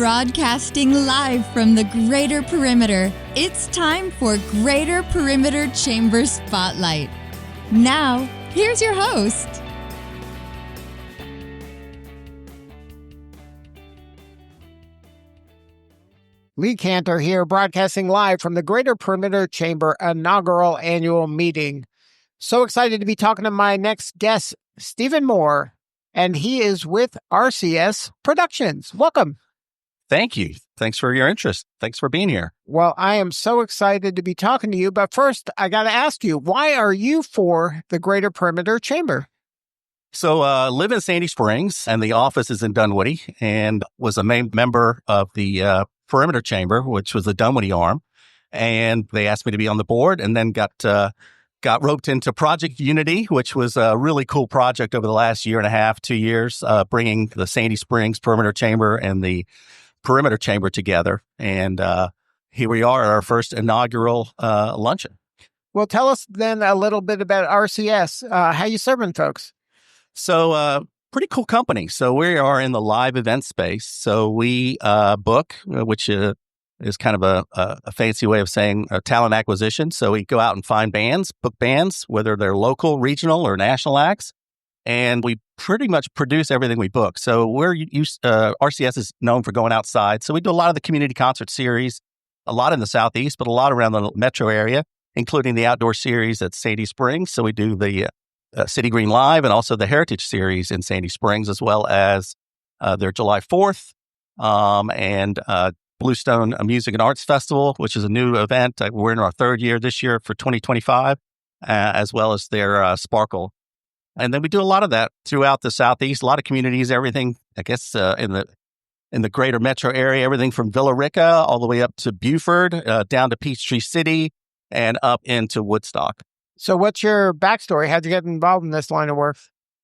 Broadcasting live from the Greater Perimeter, it's time for Greater Perimeter Chamber Spotlight. Now, here's your host. Lee Cantor here, broadcasting live from the Greater Perimeter Chamber Inaugural Annual Meeting. So excited to be talking to my next guest, Stephen Moore, and he is with RCS Productions. Welcome. Thank you. Thanks for your interest. Thanks for being here. Well, I am so excited to be talking to you, but first, I got to ask you, why are you for the Greater Perimeter Chamber? So live in Sandy Springs, and the office is in Dunwoody, and was a main member of the Perimeter Chamber, which was the Dunwoody arm. And they asked me to be on the board, and then got roped into Project Unity, which was a really cool project over the last year and a half, 2 years, bringing the Sandy Springs Perimeter Chamber and the Perimeter Chamber together. And here we are at our first inaugural luncheon. Well, tell us then a little bit about RCS. How you serving folks? So pretty cool company. So we are in the live event space. So we book, which is kind of a fancy way of saying talent acquisition. So we go out and find bands, book bands, whether they're local, regional, or national acts. And we pretty much produce everything we book. So RCS is known for going outside. So we do a lot of the community concert series, a lot in the Southeast, but a lot around the metro area, including the outdoor series at Sandy Springs. So we do the City Green Live and also the Heritage Series in Sandy Springs, as well as their July 4th and Bluestone Music and Arts Festival, which is a new event. We're in our third year this year for 2025, as well as their Sparkle. And then we do a lot of that throughout the Southeast, a lot of communities, everything, I guess, in the greater metro area, everything from Villa Rica all the way up to Buford, down to Peachtree City, and up into Woodstock. So what's your backstory? How'd you get involved in this line of work?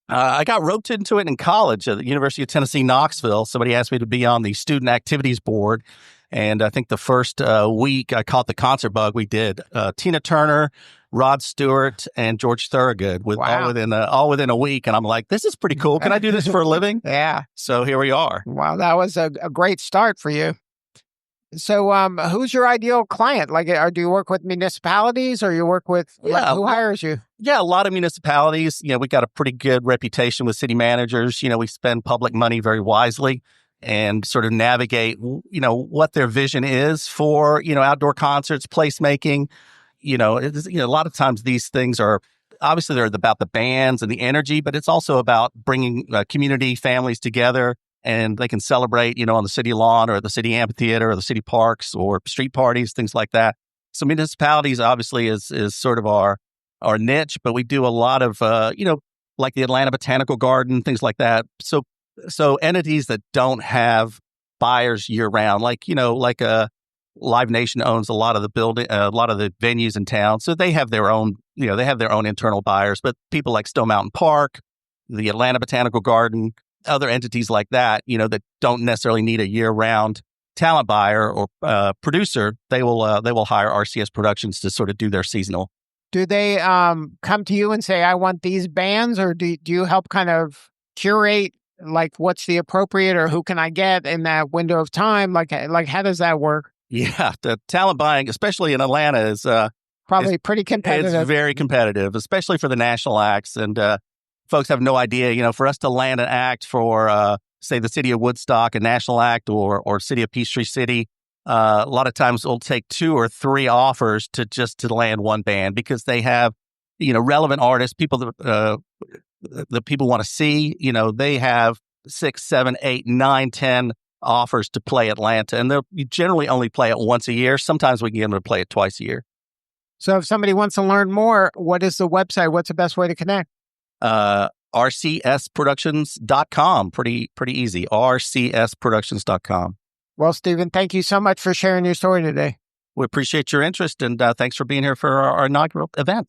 I got roped into it in college at the University of Tennessee, Knoxville. Somebody asked me to be on the Student Activities Board. And I think the first week I caught the concert bug. We did Tina Turner, Rod Stewart, and George Thorogood all within a week. And I'm like, this is pretty cool. Can I do this for a living? Yeah. So here we are. Wow, that was a great start for you. So who's your ideal client? Like, do you work with municipalities or you work with, who hires you? Yeah, a lot of municipalities. We got a pretty good reputation with city managers. We spend public money very wisely and sort of navigate, what their vision is for, outdoor concerts, placemaking. A lot of times these things are, obviously they're about the bands and the energy, but it's also about bringing community families together, and they can celebrate, on the city lawn or the city amphitheater or the city parks or street parties, things like that. So municipalities obviously is sort of our niche, but we do a lot of, like the Atlanta Botanical Garden, things like that. So entities that don't have buyers year round, like Live Nation owns a lot of the venues in town. So they have their own, internal buyers, but people like Stone Mountain Park, the Atlanta Botanical Garden, other entities like that, that don't necessarily need a year round talent buyer or producer, they will hire RCS Productions to sort of do their seasonal. Do they come to you and say, I want these bands, or do you help kind of curate, like what's the appropriate, or who can I get in that window of time? Like how does that work? Yeah, the talent buying, especially in Atlanta, is probably pretty competitive. It's very competitive, especially for the national acts. And folks have no idea, for us to land an act for, say, the city of Woodstock, a national act, or city of Peachtree City, a lot of times it'll take 2 or 3 offers to land one band, because they have, relevant artists, people that people want to see. They have 6, 7, 8, 9, 10 offers to play Atlanta, and they'll generally only play it once a year. Sometimes we get them to play it twice a year. So if somebody wants to learn more, what is the website? What's the best way to connect? RCSproductions.com. Pretty easy. RCSproductions.com. Well, Stephen, thank you so much for sharing your story today. We appreciate your interest, and thanks for being here for our inaugural event.